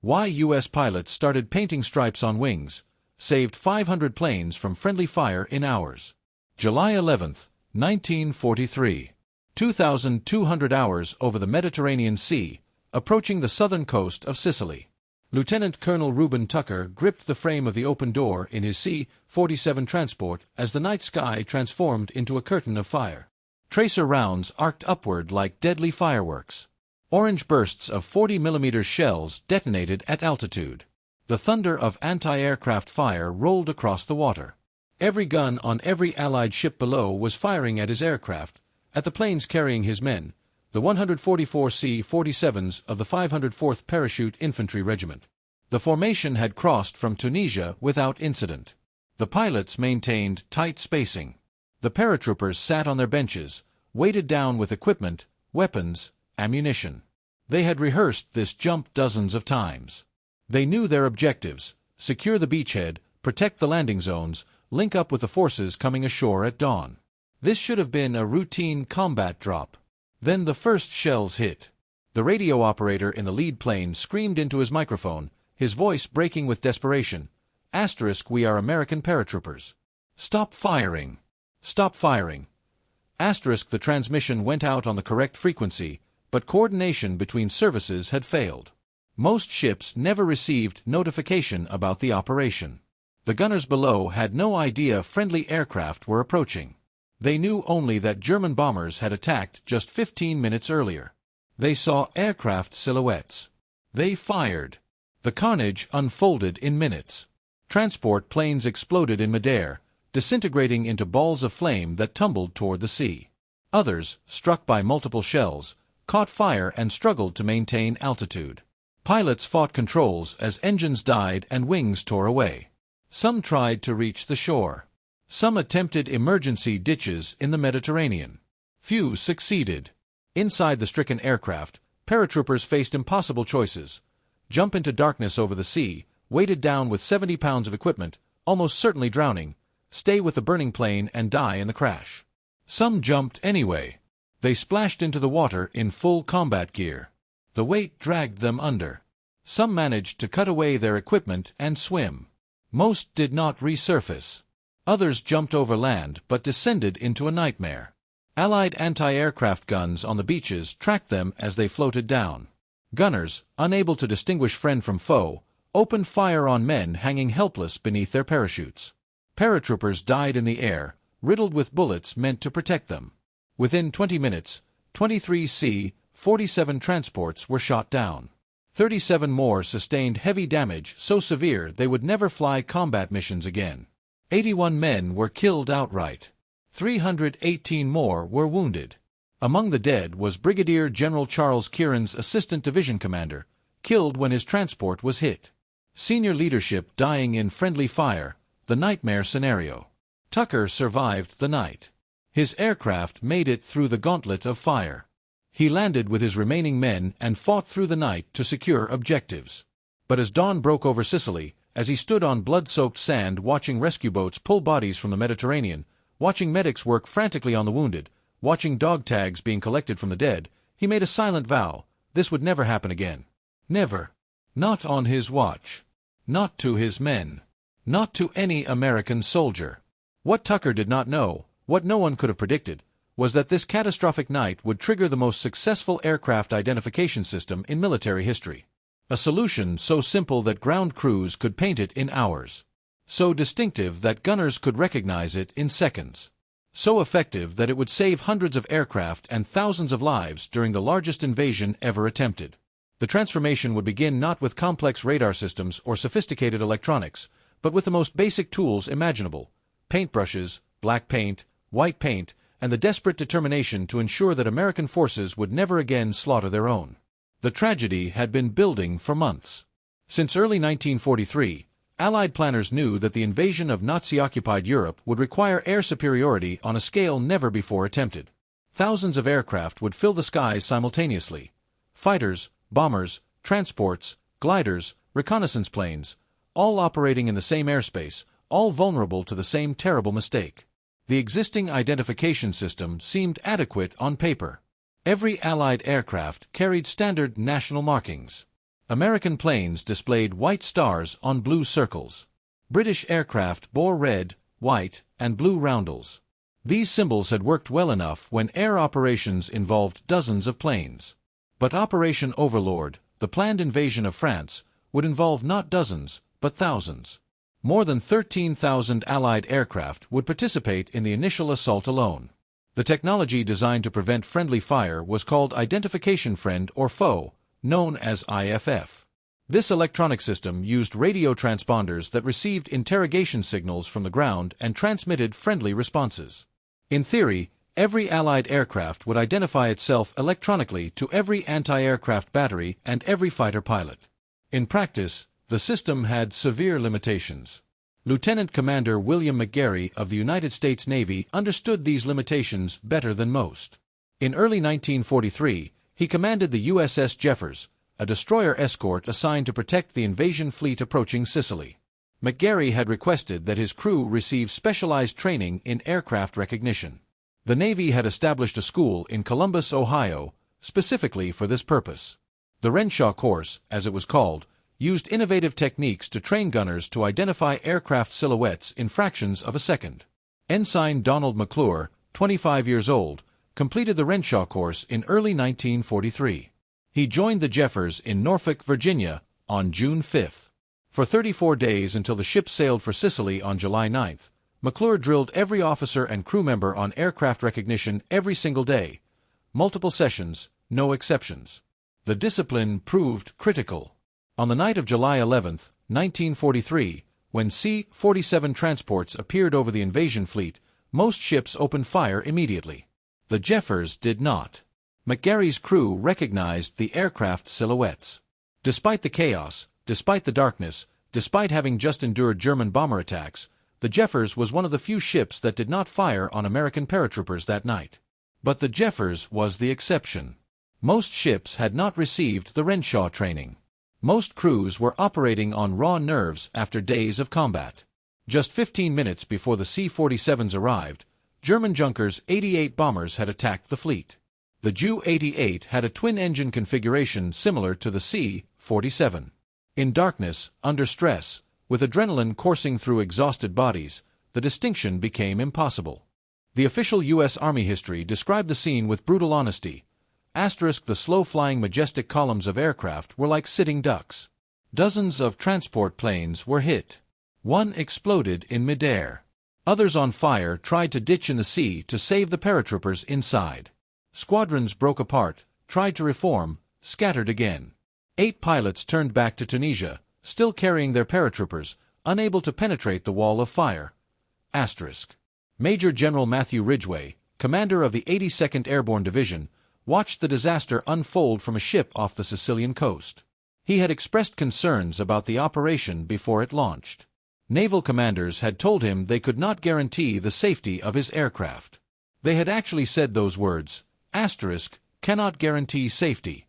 Why U.S. pilots started painting stripes on wings, saved 500 planes from friendly fire in hours. July 11, 1943. 2,200 hours over the Mediterranean Sea, approaching the southern coast of Sicily. Lieutenant Colonel Ruben Tucker gripped the frame of the open door in his C-47 transport as the night sky transformed into a curtain of fire. Tracer rounds arced upward like deadly fireworks. Orange bursts of 40mm shells detonated at altitude. The thunder of anti-aircraft fire rolled across the water. Every gun on every Allied ship below was firing at his aircraft, at the planes carrying his men, the 144 C-47s of the 504th Parachute Infantry Regiment. The formation had crossed from Tunisia without incident. The pilots maintained tight spacing. The paratroopers sat on their benches, weighted down with equipment, weapons, ammunition. They had rehearsed this jump dozens of times. They knew their objectives: secure the beachhead, protect the landing zones, link up with the forces coming ashore at dawn. This should have been a routine combat drop. Then the first shells hit. The radio operator in the lead plane screamed into his microphone, his voice breaking with desperation. *, we are American paratroopers. Stop firing. Stop firing. *, the transmission went out on the correct frequency, but coordination between services had failed. Most ships never received notification about the operation. The gunners below had no idea friendly aircraft were approaching. They knew only that German bombers had attacked just 15 minutes earlier. They saw aircraft silhouettes. They fired. The carnage unfolded in minutes. Transport planes exploded in midair, disintegrating into balls of flame that tumbled toward the sea. Others, struck by multiple shells, caught fire and struggled to maintain altitude. Pilots fought controls as engines died and wings tore away. Some tried to reach the shore. Some attempted emergency ditches in the Mediterranean. Few succeeded. Inside the stricken aircraft, paratroopers faced impossible choices: jump into darkness over the sea, weighted down with 70 pounds of equipment, almost certainly drowning, stay with the burning plane and die in the crash. Some jumped anyway. They splashed into the water in full combat gear. The weight dragged them under. Some managed to cut away their equipment and swim. Most did not resurface. Others jumped over land but descended into a nightmare. Allied anti-aircraft guns on the beaches tracked them as they floated down. Gunners, unable to distinguish friend from foe, opened fire on men hanging helpless beneath their parachutes. Paratroopers died in the air, riddled with bullets meant to protect them. Within 20 minutes, 23 C-47 transports were shot down. 37 more sustained heavy damage so severe they would never fly combat missions again. 81 men were killed outright. 318 more were wounded. Among the dead was Brigadier General Charles Kieran's assistant division commander, killed when his transport was hit. Senior leadership dying in friendly fire, the nightmare scenario. Tucker survived the night. His aircraft made it through the gauntlet of fire. He landed with his remaining men and fought through the night to secure objectives. But as dawn broke over Sicily, as he stood on blood-soaked sand watching rescue boats pull bodies from the Mediterranean, watching medics work frantically on the wounded, watching dog tags being collected from the dead, he made a silent vow: this would never happen again. Never. Not on his watch. Not to his men. Not to any American soldier. What Tucker did not know, what no one could have predicted, was that this catastrophic night would trigger the most successful aircraft identification system in military history. A solution so simple that ground crews could paint it in hours. So distinctive that gunners could recognize it in seconds. So effective that it would save hundreds of aircraft and thousands of lives during the largest invasion ever attempted. The transformation would begin not with complex radar systems or sophisticated electronics, but with the most basic tools imaginable: paintbrushes, black paint, white paint, and the desperate determination to ensure that American forces would never again slaughter their own. The tragedy had been building for months. Since early 1943, Allied planners knew that the invasion of Nazi-occupied Europe would require air superiority on a scale never before attempted. Thousands of aircraft would fill the skies simultaneously. Fighters, bombers, transports, gliders, reconnaissance planes, all operating in the same airspace, all vulnerable to the same terrible mistake. The existing identification system seemed adequate on paper. Every Allied aircraft carried standard national markings. American planes displayed white stars on blue circles. British aircraft bore red, white, and blue roundels. These symbols had worked well enough when air operations involved dozens of planes. But Operation Overlord, the planned invasion of France, would involve not dozens, but thousands. More than 13,000 Allied aircraft would participate in the initial assault alone. The technology designed to prevent friendly fire was called Identification Friend or Foe, known as IFF. This electronic system used radio transponders that received interrogation signals from the ground and transmitted friendly responses. In theory, every Allied aircraft would identify itself electronically to every anti-aircraft battery and every fighter pilot. In practice, the system had severe limitations. Lieutenant Commander William McGarry of the United States Navy understood these limitations better than most. In early 1943, he commanded the USS Jeffers, a destroyer escort assigned to protect the invasion fleet approaching Sicily. McGarry had requested that his crew receive specialized training in aircraft recognition. The Navy had established a school in Columbus, Ohio, specifically for this purpose. The Renshaw course, as it was called, used innovative techniques to train gunners to identify aircraft silhouettes in fractions of a second. Ensign Donald McClure, 25 years old, completed the Renshaw course in early 1943. He joined the Jeffers in Norfolk, Virginia, on June 5. For 34 days until the ship sailed for Sicily on July 9, McClure drilled every officer and crew member on aircraft recognition every single day. Multiple sessions, no exceptions. The discipline proved critical. On the night of July 11, 1943, when C-47 transports appeared over the invasion fleet, most ships opened fire immediately. The Jeffers did not. McGarry's crew recognized the aircraft silhouettes. Despite the chaos, despite the darkness, despite having just endured German bomber attacks, the Jeffers was one of the few ships that did not fire on American paratroopers that night. But the Jeffers was the exception. Most ships had not received the Renshaw training. Most crews were operating on raw nerves after days of combat. Just 15 minutes before the C-47s arrived, German Junkers 88 bombers had attacked the fleet. The Ju-88 had a twin-engine configuration similar to the C-47. In darkness, under stress, with adrenaline coursing through exhausted bodies, the distinction became impossible. The official U.S. Army history described the scene with brutal honesty. The slow-flying majestic columns of aircraft were like sitting ducks. Dozens of transport planes were hit. One exploded in midair. Others on fire tried to ditch in the sea to save the paratroopers inside. Squadrons broke apart, tried to reform, scattered again. 8 pilots turned back to Tunisia, still carrying their paratroopers, unable to penetrate the wall of fire. Major General Matthew Ridgway, commander of the 82nd Airborne Division, watched the disaster unfold from a ship off the Sicilian coast. He had expressed concerns about the operation before it launched. Naval commanders had told him they could not guarantee the safety of his aircraft. They had actually said those words, cannot guarantee safety.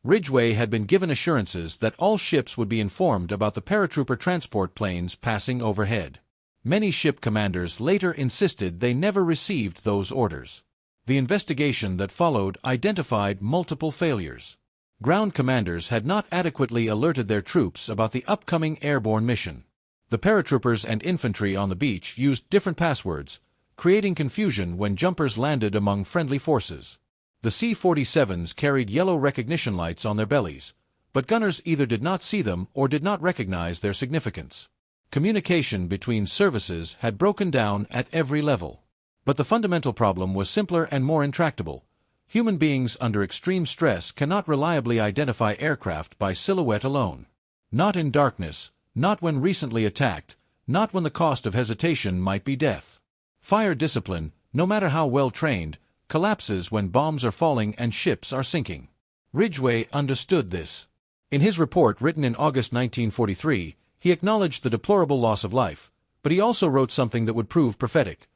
Ridgway had been given assurances that all ships would be informed about the paratrooper transport planes passing overhead. Many ship commanders later insisted they never received those orders. The investigation that followed identified multiple failures. Ground commanders had not adequately alerted their troops about the upcoming airborne mission. The paratroopers and infantry on the beach used different passwords, creating confusion when jumpers landed among friendly forces. The C-47s carried yellow recognition lights on their bellies, but gunners either did not see them or did not recognize their significance. Communication between services had broken down at every level. But the fundamental problem was simpler and more intractable. Human beings under extreme stress cannot reliably identify aircraft by silhouette alone. Not in darkness, not when recently attacked, not when the cost of hesitation might be death. Fire discipline, no matter how well trained, collapses when bombs are falling and ships are sinking. Ridgway understood this. In his report written in August 1943, he acknowledged the deplorable loss of life, but he also wrote something that would prove prophetic.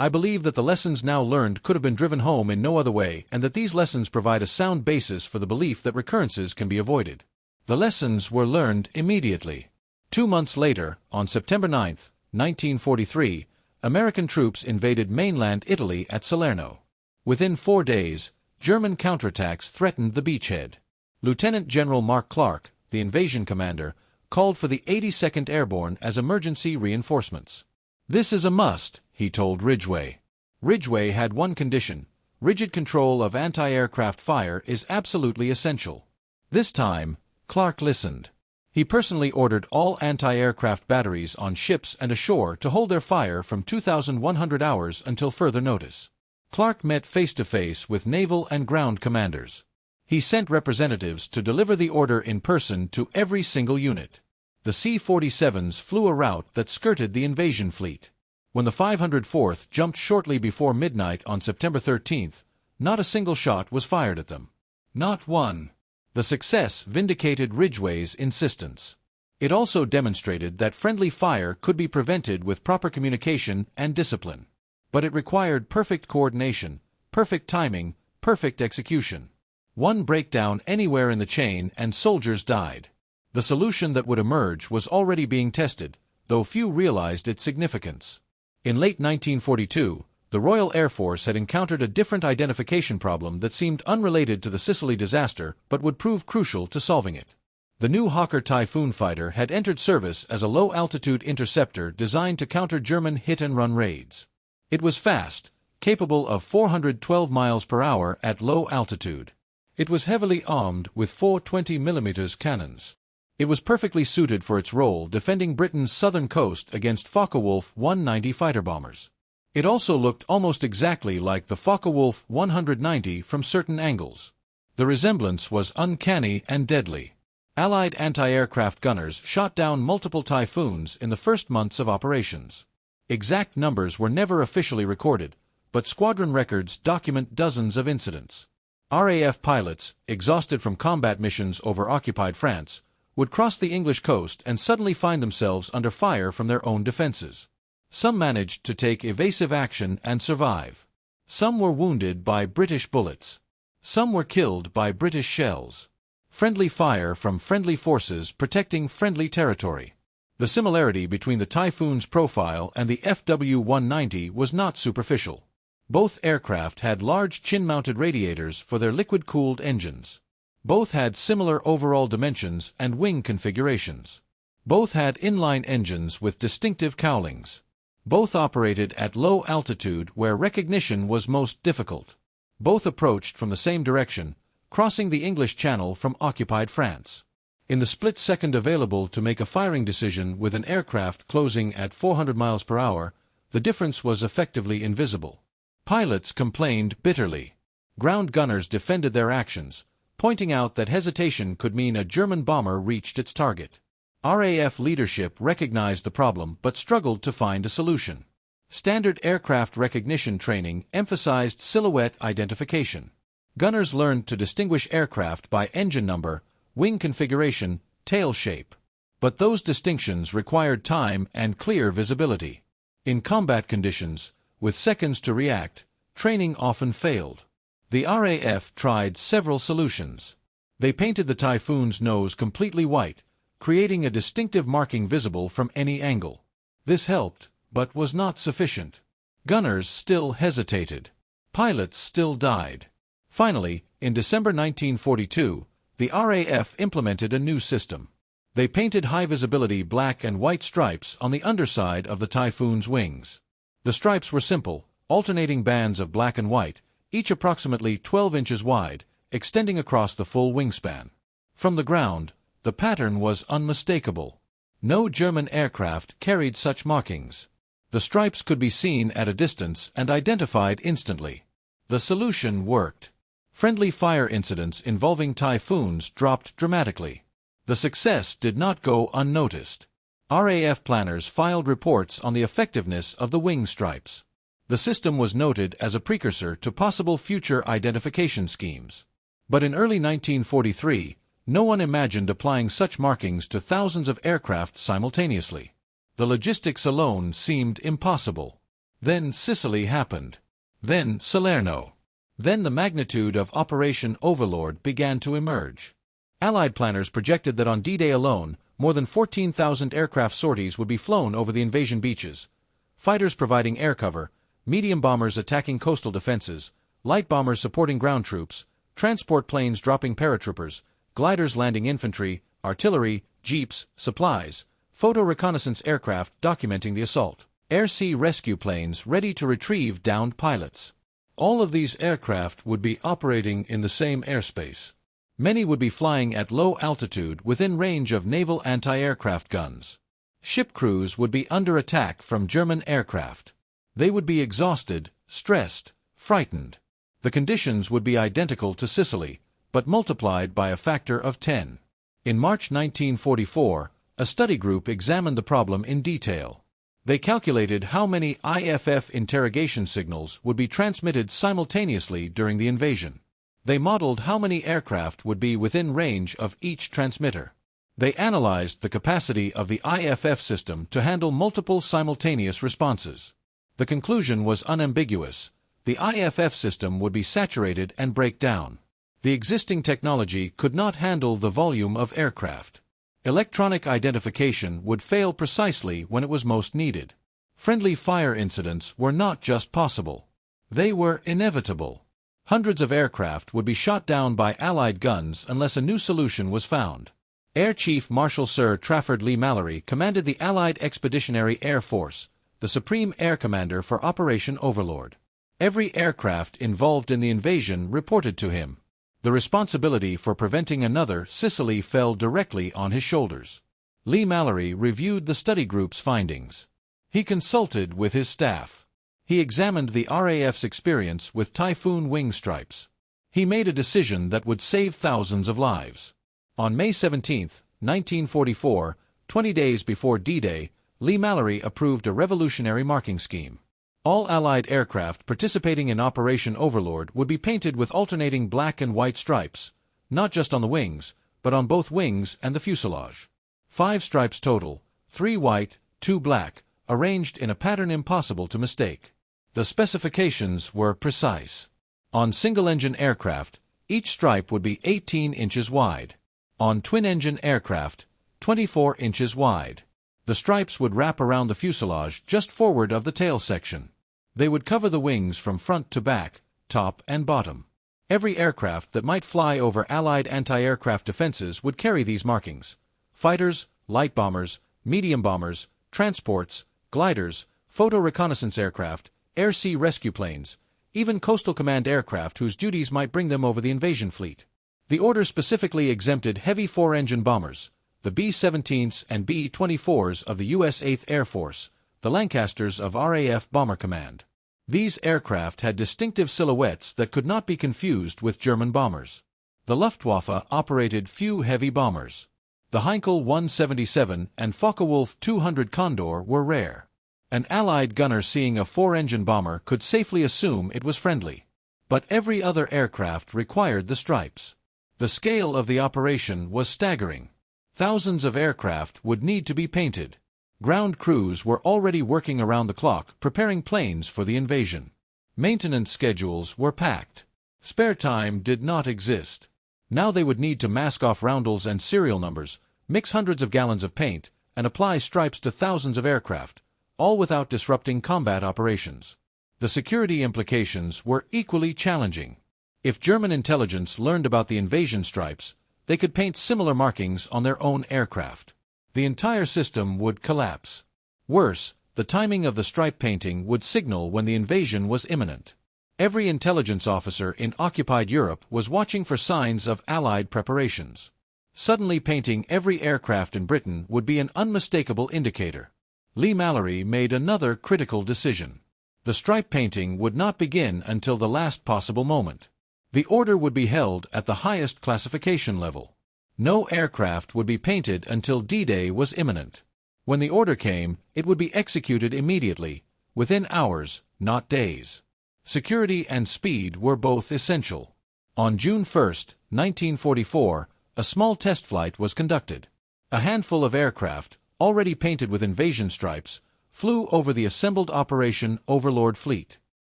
I believe that the lessons now learned could have been driven home in no other way, and that these lessons provide a sound basis for the belief that recurrences can be avoided. The lessons were learned immediately. 2 months later, on September 9, 1943, American troops invaded mainland Italy at Salerno. Within 4 days, German counterattacks threatened the beachhead. Lieutenant General Mark Clark, the invasion commander, called for the 82nd Airborne as emergency reinforcements. "This is a must," he told Ridgway. Ridgway had one condition: rigid control of anti-aircraft fire is absolutely essential. This time, Clark listened. He personally ordered all anti-aircraft batteries on ships and ashore to hold their fire from 2,100 hours until further notice. Clark met face-to-face with naval and ground commanders. He sent representatives to deliver the order in person to every single unit. The C-47s flew a route that skirted the invasion fleet. When the 504th jumped shortly before midnight on September 13th, not a single shot was fired at them. Not one. The success vindicated Ridgway's insistence. It also demonstrated that friendly fire could be prevented with proper communication and discipline. But it required perfect coordination, perfect timing, perfect execution. One breakdown anywhere in the chain and soldiers died. The solution that would emerge was already being tested, though few realized its significance. In late 1942, the Royal Air Force had encountered a different identification problem that seemed unrelated to the Sicily disaster but would prove crucial to solving it. The new Hawker Typhoon fighter had entered service as a low-altitude interceptor designed to counter German hit-and-run raids. It was fast, capable of 412 miles per hour at low altitude. It was heavily armed with 4 20mm cannons. It was perfectly suited for its role defending Britain's southern coast against Focke-Wulf 190 fighter bombers. It also looked almost exactly like the Focke-Wulf 190 from certain angles. The resemblance was uncanny and deadly. Allied anti-aircraft gunners shot down multiple Typhoons in the first months of operations. Exact numbers were never officially recorded, but squadron records document dozens of incidents. RAF pilots, exhausted from combat missions over occupied France, would cross the English coast and suddenly find themselves under fire from their own defenses. Some managed to take evasive action and survive. Some were wounded by British bullets. Some were killed by British shells. Friendly fire from friendly forces protecting friendly territory. The similarity between the Typhoon's profile and the FW-190 was not superficial. Both aircraft had large chin-mounted radiators for their liquid-cooled engines. Both had similar overall dimensions and wing configurations. Both had inline engines with distinctive cowlings. Both operated at low altitude where recognition was most difficult. Both approached from the same direction, crossing the English Channel from occupied France. In the split second available to make a firing decision with an aircraft closing at 400 miles per hour, the difference was effectively invisible. Pilots complained bitterly. Ground gunners defended their actions, pointing out that hesitation could mean a German bomber reached its target. RAF leadership recognized the problem but struggled to find a solution. Standard aircraft recognition training emphasized silhouette identification. Gunners learned to distinguish aircraft by engine number, wing configuration, tail shape. But those distinctions required time and clear visibility. In combat conditions, with seconds to react, training often failed. The RAF tried several solutions. They painted the Typhoon's nose completely white, creating a distinctive marking visible from any angle. This helped, but was not sufficient. Gunners still hesitated. Pilots still died. Finally, in December 1942, the RAF implemented a new system. They painted high-visibility black and white stripes on the underside of the Typhoon's wings. The stripes were simple, alternating bands of black and white, each approximately 12 inches wide, extending across the full wingspan. From the ground, the pattern was unmistakable. No German aircraft carried such markings. The stripes could be seen at a distance and identified instantly. The solution worked. Friendly fire incidents involving Typhoons dropped dramatically. The success did not go unnoticed. RAF planners filed reports on the effectiveness of the wing stripes. The system was noted as a precursor to possible future identification schemes. But in early 1943, no one imagined applying such markings to thousands of aircraft simultaneously. The logistics alone seemed impossible. Then Sicily happened. Then Salerno. Then the magnitude of Operation Overlord began to emerge. Allied planners projected that on D-Day alone, more than 14,000 aircraft sorties would be flown over the invasion beaches, fighters providing air cover, medium bombers attacking coastal defenses, light bombers supporting ground troops, transport planes dropping paratroopers, gliders landing infantry, artillery, jeeps, supplies, photo reconnaissance aircraft documenting the assault, air-sea rescue planes ready to retrieve downed pilots. All of these aircraft would be operating in the same airspace. Many would be flying at low altitude within range of naval anti-aircraft guns. Ship crews would be under attack from German aircraft. They would be exhausted, stressed, frightened. The conditions would be identical to Sicily, but multiplied by a factor of 10. In March 1944, a study group examined the problem in detail. They calculated how many IFF interrogation signals would be transmitted simultaneously during the invasion. They modeled how many aircraft would be within range of each transmitter. They analyzed the capacity of the IFF system to handle multiple simultaneous responses. The conclusion was unambiguous. The IFF system would be saturated and break down. The existing technology could not handle the volume of aircraft. Electronic identification would fail precisely when it was most needed. Friendly fire incidents were not just possible. They were inevitable. Hundreds of aircraft would be shot down by Allied guns unless a new solution was found. Air Chief Marshal Sir Trafford Leigh-Mallory commanded the Allied Expeditionary Air Force, the Supreme Air Commander for Operation Overlord. Every aircraft involved in the invasion reported to him. The responsibility for preventing another Sicily fell directly on his shoulders. Leigh-Mallory reviewed the study group's findings. He consulted with his staff. He examined the RAF's experience with Typhoon wing stripes. He made a decision that would save thousands of lives. On May 17, 1944, 20 days before D-Day, Leigh-Mallory approved a revolutionary marking scheme. All Allied aircraft participating in Operation Overlord would be painted with alternating black and white stripes, not just on the wings, but on both wings and the fuselage. 5 stripes total, 3 white, 2 black, arranged in a pattern impossible to mistake. The specifications were precise. On single-engine aircraft, each stripe would be 18 inches wide. On twin-engine aircraft, 24 inches wide. The stripes would wrap around the fuselage just forward of the tail section. They would cover the wings from front to back, top and bottom. Every aircraft that might fly over Allied anti-aircraft defenses would carry these markings. Fighters, light bombers, medium bombers, transports, gliders, photo reconnaissance aircraft, air-sea rescue planes, even coastal command aircraft whose duties might bring them over the invasion fleet. The order specifically exempted heavy 4-engine bombers, the B-17s and B-24s of the U.S. 8th Air Force, the Lancasters of RAF Bomber Command. These aircraft had distinctive silhouettes that could not be confused with German bombers. The Luftwaffe operated few heavy bombers. The Heinkel 177 and Focke-Wulf 200 Condor were rare. An Allied gunner seeing a 4-engine bomber could safely assume it was friendly. But every other aircraft required the stripes. The scale of the operation was staggering. Thousands of aircraft would need to be painted. Ground crews were already working around the clock preparing planes for the invasion. Maintenance schedules were packed. Spare time did not exist. Now they would need to mask off roundels and serial numbers, mix hundreds of gallons of paint, and apply stripes to thousands of aircraft, all without disrupting combat operations. The security implications were equally challenging. If German intelligence learned about the invasion stripes, they could paint similar markings on their own aircraft. The entire system would collapse. Worse, the timing of the stripe painting would signal when the invasion was imminent. Every intelligence officer in occupied Europe was watching for signs of Allied preparations. Suddenly painting every aircraft in Britain would be an unmistakable indicator. Leigh-Mallory made another critical decision. The stripe painting would not begin until the last possible moment. The order would be held at the highest classification level. No aircraft would be painted until D-Day was imminent. When the order came, it would be executed immediately, within hours, not days. Security and speed were both essential. On June 1, 1944, a small test flight was conducted. A handful of aircraft, already painted with invasion stripes, flew over the assembled Operation Overlord fleet.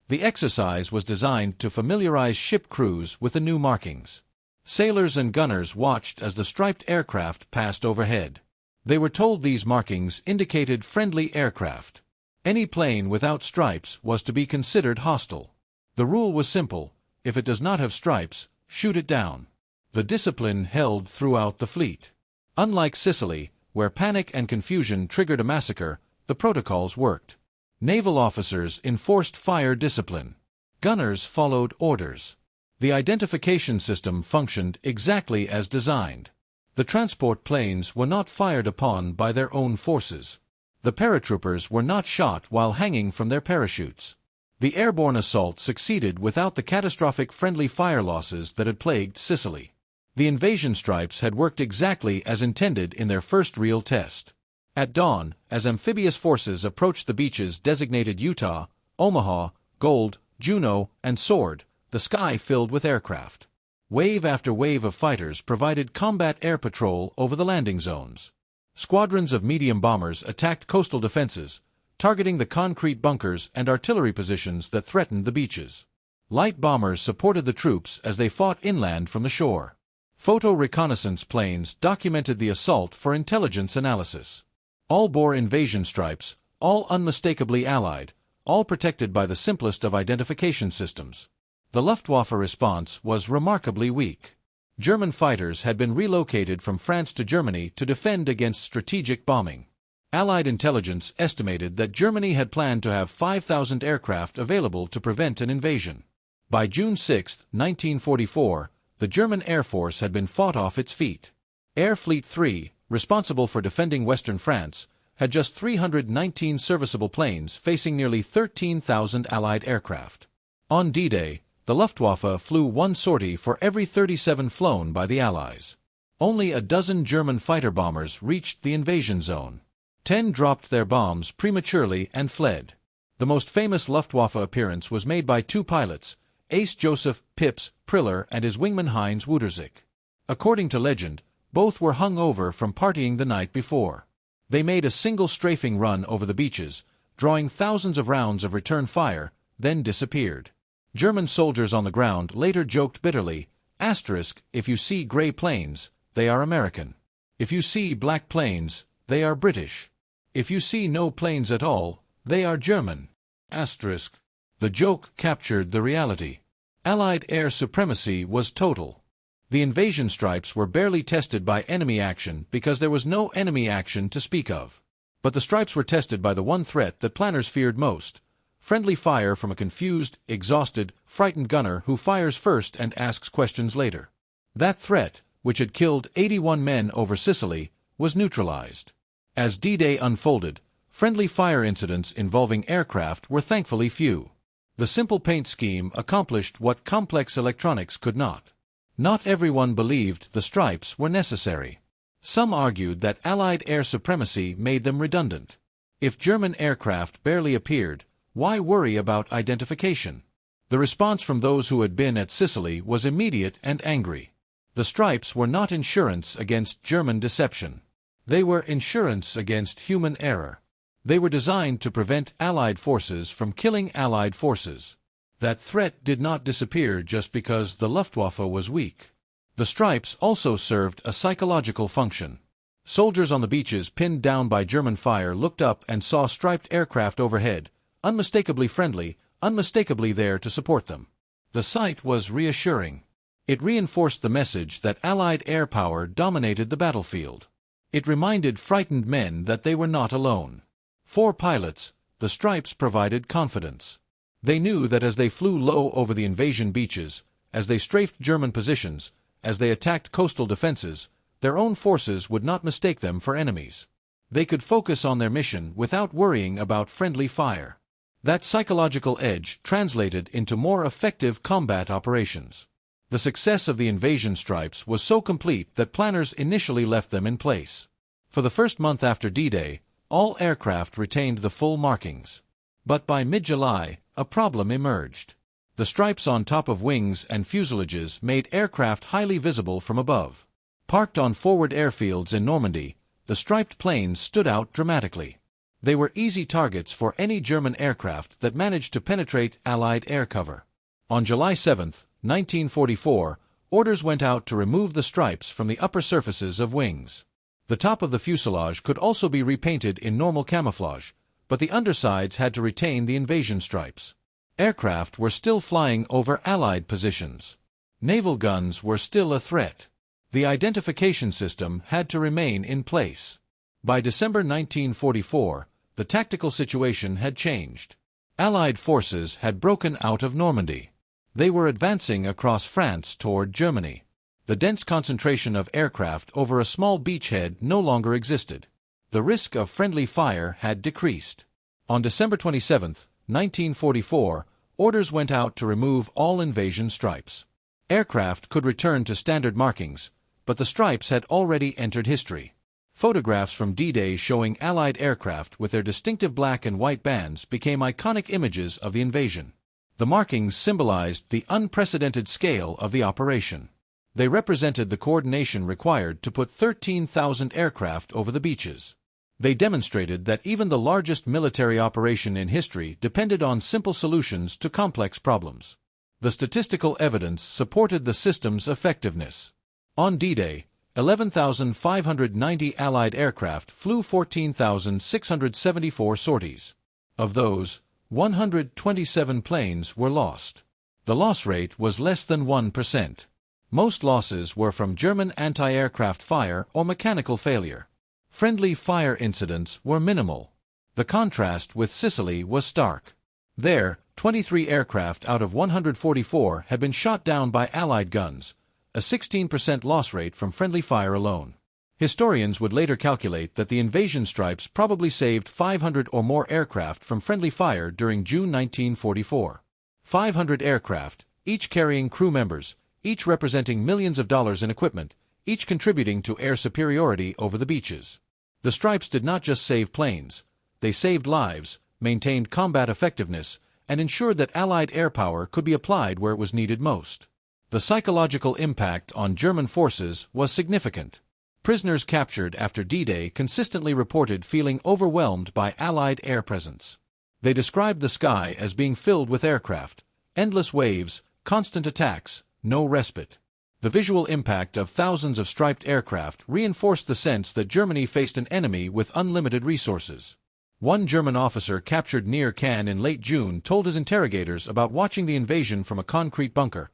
The exercise was designed to familiarize ship crews with the new markings. Sailors and gunners watched as the striped aircraft passed overhead. They were told these markings indicated friendly aircraft. Any plane without stripes was to be considered hostile. The rule was simple: if it does not have stripes, shoot it down. The discipline held throughout the fleet. Unlike Sicily, where panic and confusion triggered a massacre, the protocols worked. Naval officers enforced fire discipline. Gunners followed orders. The identification system functioned exactly as designed. The transport planes were not fired upon by their own forces. The paratroopers were not shot while hanging from their parachutes. The airborne assault succeeded without the catastrophic friendly fire losses that had plagued Sicily. The invasion stripes had worked exactly as intended in their first real test. At dawn, as amphibious forces approached the beaches designated Utah, Omaha, Gold, Juneau, and Sword, the sky filled with aircraft. Wave after wave of fighters provided combat air patrol over the landing zones. Squadrons of medium bombers attacked coastal defenses, targeting the concrete bunkers and artillery positions that threatened the beaches. Light bombers supported the troops as they fought inland from the shore. Photo reconnaissance planes documented the assault for intelligence analysis. All bore invasion stripes, all unmistakably Allied, all protected by the simplest of identification systems. The Luftwaffe response was remarkably weak. German fighters had been relocated from France to Germany to defend against strategic bombing. Allied intelligence estimated that Germany had planned to have 5,000 aircraft available to prevent an invasion. By June 6, 1944, the German Air Force had been fought off its feet. Air Fleet 3, responsible for defending western France, had just 319 serviceable planes facing nearly 13,000 Allied aircraft. On D-Day, the Luftwaffe flew one sortie for every 37 flown by the Allies. Only a dozen German fighter bombers reached the invasion zone. 10 dropped their bombs prematurely and fled. The most famous Luftwaffe appearance was made by 2 pilots, Ace Joseph Pips Priller and his wingman Heinz Wuderzik. According to legend, both were hung over from partying the night before. They made a single strafing run over the beaches, drawing thousands of rounds of return fire, then disappeared. German soldiers on the ground later joked bitterly, "If you see gray planes, they are American. If you see black planes, they are British. If you see no planes at all, they are German." The joke captured the reality. Allied air supremacy was total. The invasion stripes were barely tested by enemy action because there was no enemy action to speak of. But the stripes were tested by the one threat that planners feared most: friendly fire from a confused, exhausted, frightened gunner who fires first and asks questions later. That threat, which had killed 81 men over Sicily, was neutralized. As D-Day unfolded, friendly fire incidents involving aircraft were thankfully few. The simple paint scheme accomplished what complex electronics could not. Not everyone believed the stripes were necessary. Some argued that Allied air supremacy made them redundant. If German aircraft barely appeared, why worry about identification? The response from those who had been at Sicily was immediate and angry. The stripes were not insurance against German deception. They were insurance against human error. They were designed to prevent Allied forces from killing Allied forces. That threat did not disappear just because the Luftwaffe was weak. The stripes also served a psychological function. Soldiers on the beaches pinned down by German fire looked up and saw striped aircraft overhead, unmistakably friendly, unmistakably there to support them. The sight was reassuring. It reinforced the message that Allied air power dominated the battlefield. It reminded frightened men that they were not alone. For pilots, the stripes provided confidence. They knew that as they flew low over the invasion beaches, as they strafed German positions, as they attacked coastal defenses, their own forces would not mistake them for enemies. They could focus on their mission without worrying about friendly fire. That psychological edge translated into more effective combat operations. The success of the invasion stripes was so complete that planners initially left them in place. For the first month after D-Day, all aircraft retained the full markings. But by mid-July, a problem emerged. The stripes on top of wings and fuselages made aircraft highly visible from above. Parked on forward airfields in Normandy, the striped planes stood out dramatically. They were easy targets for any German aircraft that managed to penetrate Allied air cover. On July 7, 1944, orders went out to remove the stripes from the upper surfaces of wings. The top of the fuselage could also be repainted in normal camouflage, but the undersides had to retain the invasion stripes. Aircraft were still flying over Allied positions. Naval guns were still a threat. The identification system had to remain in place. By December 1944, the tactical situation had changed. Allied forces had broken out of Normandy. They were advancing across France toward Germany. The dense concentration of aircraft over a small beachhead no longer existed. The risk of friendly fire had decreased. On December 27, 1944, orders went out to remove all invasion stripes. Aircraft could return to standard markings, but the stripes had already entered history. Photographs from D-Day showing Allied aircraft with their distinctive black and white bands became iconic images of the invasion. The markings symbolized the unprecedented scale of the operation. They represented the coordination required to put 13,000 aircraft over the beaches. They demonstrated that even the largest military operation in history depended on simple solutions to complex problems. The statistical evidence supported the system's effectiveness. On D-Day, 11,590 Allied aircraft flew 14,674 sorties. Of those, 127 planes were lost. The loss rate was less than 1%. Most losses were from German anti-aircraft fire or mechanical failure. Friendly fire incidents were minimal. The contrast with Sicily was stark. There, 23 aircraft out of 144 had been shot down by Allied guns, a 16% loss rate from friendly fire alone. Historians would later calculate that the invasion stripes probably saved 500 or more aircraft from friendly fire during June 1944. 500 aircraft, each carrying crew members, each representing millions of dollars in equipment, each contributing to air superiority over the beaches. The stripes did not just save planes, they saved lives, maintained combat effectiveness, and ensured that Allied air power could be applied where it was needed most. The psychological impact on German forces was significant. Prisoners captured after D-Day consistently reported feeling overwhelmed by Allied air presence. They described the sky as being filled with aircraft, endless waves, constant attacks, no respite. The visual impact of thousands of striped aircraft reinforced the sense that Germany faced an enemy with unlimited resources. One German officer captured near Cannes in late June told his interrogators about watching the invasion from a concrete bunker.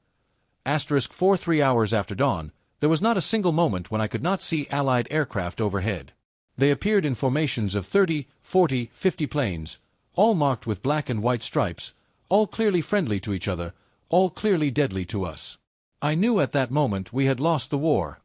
For 3 hours after dawn, there was not a single moment when I could not see Allied aircraft overhead. They appeared in formations of 30, 40, 50 planes, all marked with black and white stripes, all clearly friendly to each other, all clearly deadly to us. I knew at that moment we had lost the war.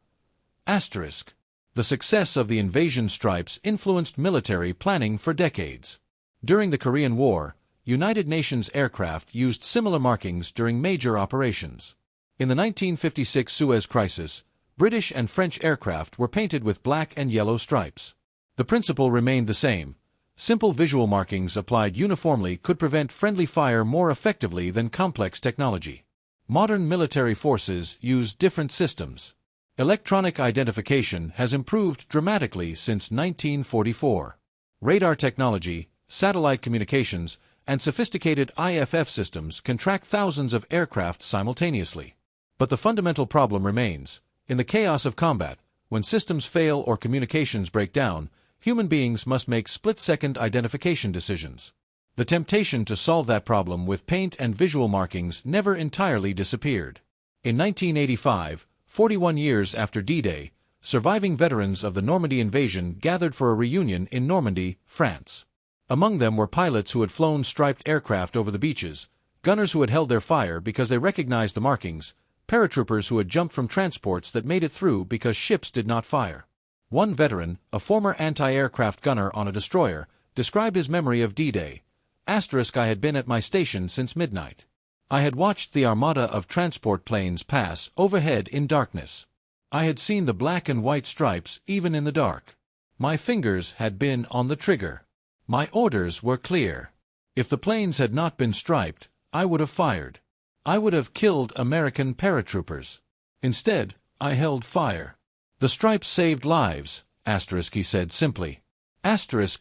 The success of the invasion stripes influenced military planning for decades. During the Korean War, United Nations aircraft used similar markings during major operations. In the 1956 Suez Crisis, British and French aircraft were painted with black and yellow stripes. The principle remained the same. Simple visual markings applied uniformly could prevent friendly fire more effectively than complex technology. Modern military forces use different systems. Electronic identification has improved dramatically since 1944. Radar technology, satellite communications, and sophisticated IFF systems can track thousands of aircraft simultaneously. But the fundamental problem remains. In the chaos of combat, when systems fail or communications break down, human beings must make split-second identification decisions. The temptation to solve that problem with paint and visual markings never entirely disappeared. In 1985, 41 years after D-Day, surviving veterans of the Normandy invasion gathered for a reunion in Normandy, France. Among them were pilots who had flown striped aircraft over the beaches, gunners who had held their fire because they recognized the markings, paratroopers who had jumped from transports that made it through because ships did not fire. One veteran, a former anti-aircraft gunner on a destroyer, described his memory of D-Day. I had been at my station since midnight. I had watched the armada of transport planes pass overhead in darkness. I had seen the black and white stripes even in the dark. My fingers had been on the trigger. My orders were clear. If the planes had not been striped, I would have fired. I would have killed American paratroopers. Instead, I held fire. The stripes saved lives, he said simply.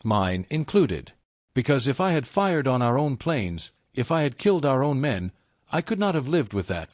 Mine included. Because if I had fired on our own planes, if I had killed our own men, I could not have lived with that.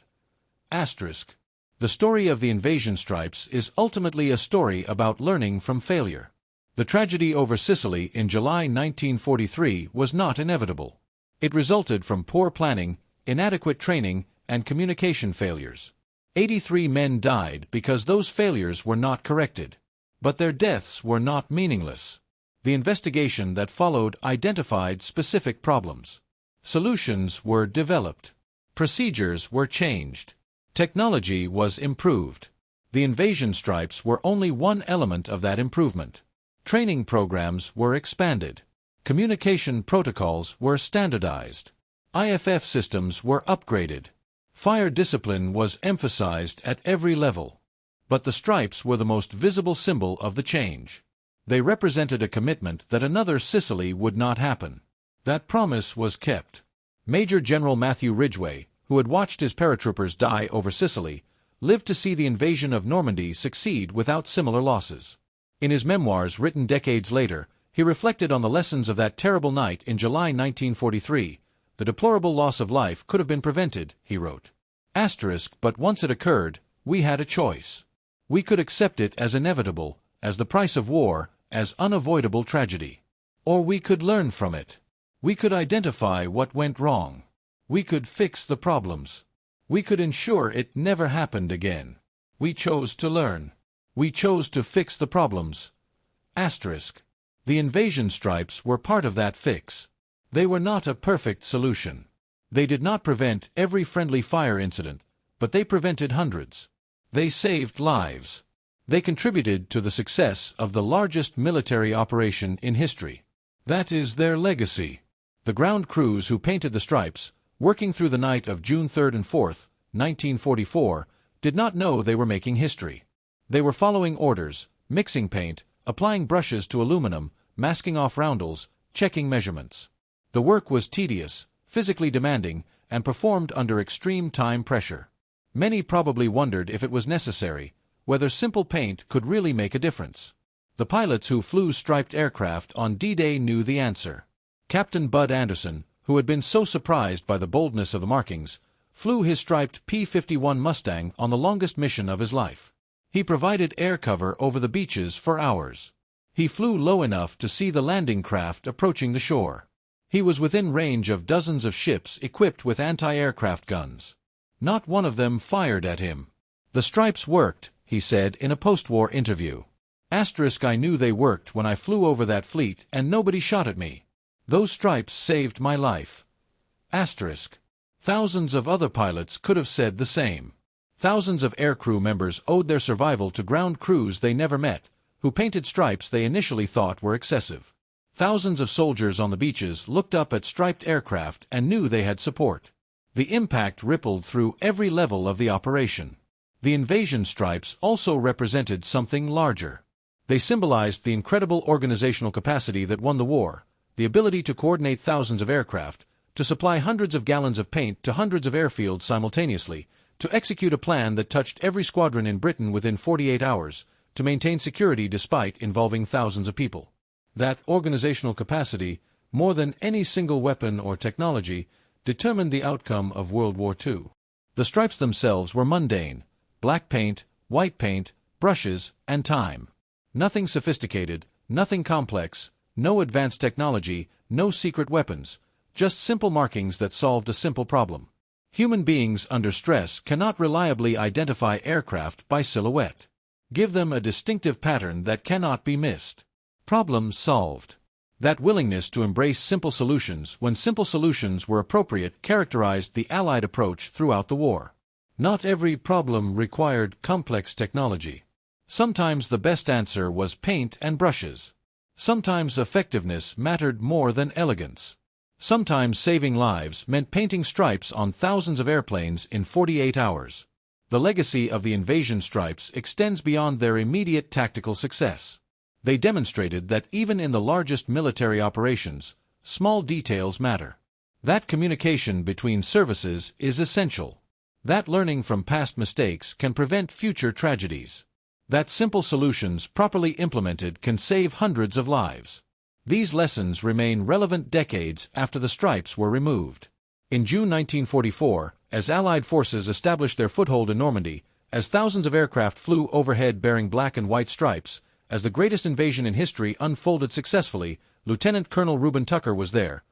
The story of the invasion stripes is ultimately a story about learning from failure. The tragedy over Sicily in July 1943 was not inevitable. It resulted from poor planning, inadequate training, and communication failures. 83 men died because those failures were not corrected. But their deaths were not meaningless. The investigation that followed identified specific problems. Solutions were developed. Procedures were changed. Technology was improved. The invasion stripes were only one element of that improvement. Training programs were expanded. Communication protocols were standardized. IFF systems were upgraded. Fire discipline was emphasized at every level. But the stripes were the most visible symbol of the change. They represented a commitment that another Sicily would not happen. That promise was kept. Major General Matthew Ridgway, who had watched his paratroopers die over Sicily, lived to see the invasion of Normandy succeed without similar losses. In his memoirs written decades later, he reflected on the lessons of that terrible night in July 1943. The deplorable loss of life could have been prevented, he wrote. But once it occurred, we had a choice. We could accept it as inevitable, as the price of war, as unavoidable tragedy. Or we could learn from it. We could identify what went wrong. We could fix the problems. We could ensure it never happened again. We chose to learn. We chose to fix the problems. The invasion stripes were part of that fix. They were not a perfect solution. They did not prevent every friendly fire incident, but they prevented hundreds. They saved lives. They contributed to the success of the largest military operation in history. That is their legacy. The ground crews who painted the stripes, working through the night of June 3rd and 4th, 1944, did not know they were making history. They were following orders, mixing paint, applying brushes to aluminum, masking off roundels, checking measurements. The work was tedious, physically demanding, and performed under extreme time pressure. Many probably wondered if it was necessary, whether simple paint could really make a difference. The pilots who flew striped aircraft on D-Day knew the answer. Captain Bud Anderson, who had been so surprised by the boldness of the markings, flew his striped P-51 Mustang on the longest mission of his life. He provided air cover over the beaches for hours. He flew low enough to see the landing craft approaching the shore. He was within range of dozens of ships equipped with anti-aircraft guns. Not one of them fired at him. The stripes worked, he said in a post-war interview. I knew they worked when I flew over that fleet and nobody shot at me. Those stripes saved my life. Thousands of other pilots could have said the same. Thousands of aircrew members owed their survival to ground crews they never met, who painted stripes they initially thought were excessive. Thousands of soldiers on the beaches looked up at striped aircraft and knew they had support. The impact rippled through every level of the operation. The invasion stripes also represented something larger. They symbolized the incredible organizational capacity that won the war, the ability to coordinate thousands of aircraft, to supply hundreds of gallons of paint to hundreds of airfields simultaneously, to execute a plan that touched every squadron in Britain within 48 hours, to maintain security despite involving thousands of people. That organizational capacity, more than any single weapon or technology, determined the outcome of World War II. The stripes themselves were mundane: black paint, white paint, brushes, and time. Nothing sophisticated, nothing complex, no advanced technology, no secret weapons, just simple markings that solved a simple problem. Human beings under stress cannot reliably identify aircraft by silhouette. Give them a distinctive pattern that cannot be missed. Problem solved. That willingness to embrace simple solutions when simple solutions were appropriate characterized the Allied approach throughout the war. Not every problem required complex technology. Sometimes the best answer was paint and brushes. Sometimes effectiveness mattered more than elegance. Sometimes saving lives meant painting stripes on thousands of airplanes in 48 hours. The legacy of the invasion stripes extends beyond their immediate tactical success. They demonstrated that even in the largest military operations, small details matter. That communication between services is essential. That learning from past mistakes can prevent future tragedies. That simple solutions properly implemented can save hundreds of lives. These lessons remain relevant decades after the stripes were removed. In June 1944, as Allied forces established their foothold in Normandy, as thousands of aircraft flew overhead bearing black and white stripes, as the greatest invasion in history unfolded successfully, Lieutenant Colonel Ruben Tucker was there.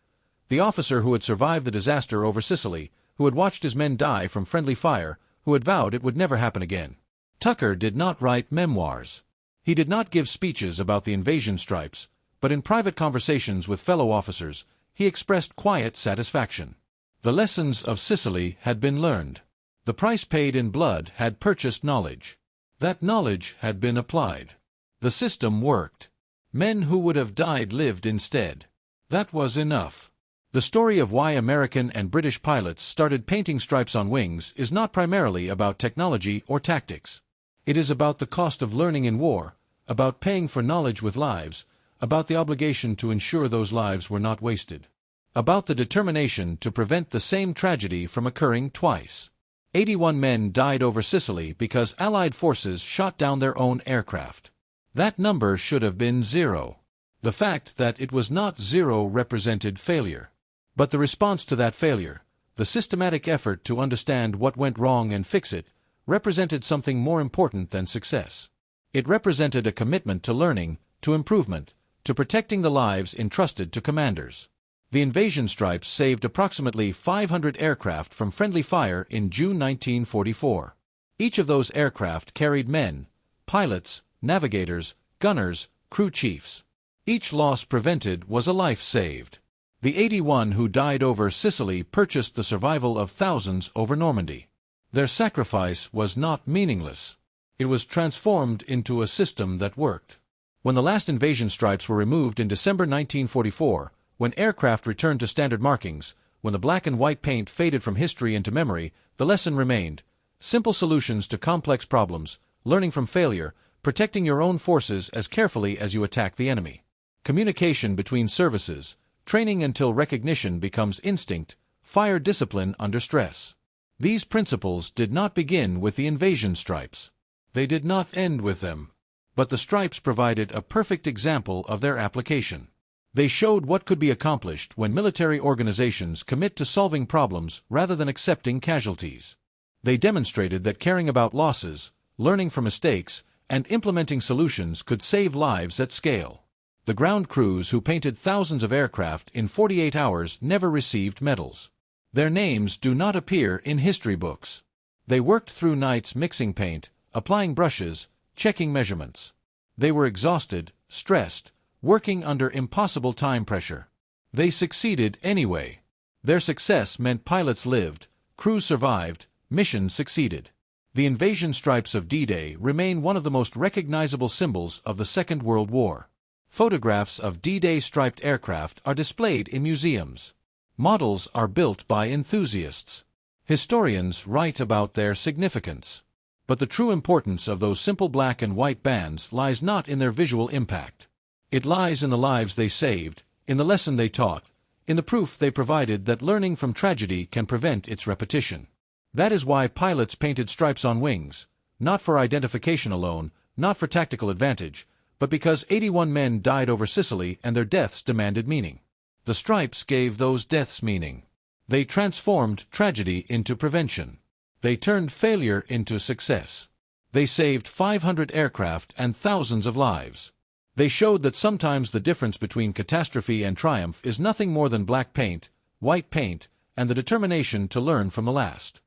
The officer who had survived the disaster over Sicily, who had watched his men die from friendly fire, who had vowed it would never happen again. Tucker did not write memoirs. He did not give speeches about the invasion stripes, but in private conversations with fellow officers, he expressed quiet satisfaction. The lessons of Sicily had been learned. The price paid in blood had purchased knowledge. That knowledge had been applied. The system worked. Men who would have died lived instead. That was enough. The story of why American and British pilots started painting stripes on wings is not primarily about technology or tactics. It is about the cost of learning in war, about paying for knowledge with lives, about the obligation to ensure those lives were not wasted, about the determination to prevent the same tragedy from occurring twice. 81 men died over Sicily because Allied forces shot down their own aircraft. That number should have been 0. The fact that it was not 0 represented failure. But the response to that failure, the systematic effort to understand what went wrong and fix it, represented something more important than success. It represented a commitment to learning, to improvement, to protecting the lives entrusted to commanders. The invasion stripes saved approximately 500 aircraft from friendly fire in June 1944. Each of those aircraft carried men, pilots, navigators, gunners, crew chiefs. Each loss prevented was a life saved. The 81 who died over Sicily purchased the survival of thousands over Normandy. Their sacrifice was not meaningless. It was transformed into a system that worked. When the last invasion stripes were removed in December 1944, when aircraft returned to standard markings, when the black and white paint faded from history into memory, the lesson remained: simple solutions to complex problems, learning from failure, protecting your own forces as carefully as you attack the enemy. Communication between services, training until recognition becomes instinct, fire discipline under stress. These principles did not begin with the invasion stripes. They did not end with them. But the stripes provided a perfect example of their application. They showed what could be accomplished when military organizations commit to solving problems rather than accepting casualties. They demonstrated that caring about losses, learning from mistakes, and implementing solutions could save lives at scale. The ground crews who painted thousands of aircraft in 48 hours never received medals. Their names do not appear in history books. They worked through nights mixing paint, applying brushes, checking measurements. They were exhausted, stressed, working under impossible time pressure. They succeeded anyway. Their success meant pilots lived, crews survived, missions succeeded. The invasion stripes of D-Day remain one of the most recognizable symbols of the Second World War. Photographs of D-Day striped aircraft are displayed in museums. Models are built by enthusiasts. Historians write about their significance. But the true importance of those simple black and white bands lies not in their visual impact. It lies in the lives they saved, in the lesson they taught, in the proof they provided that learning from tragedy can prevent its repetition. That is why pilots painted stripes on wings, not for identification alone, not for tactical advantage, but because 81 men died over Sicily and their deaths demanded meaning. The stripes gave those deaths meaning. They transformed tragedy into prevention. They turned failure into success. They saved 500 aircraft and thousands of lives. They showed that sometimes the difference between catastrophe and triumph is nothing more than black paint, white paint, and the determination to learn from the last.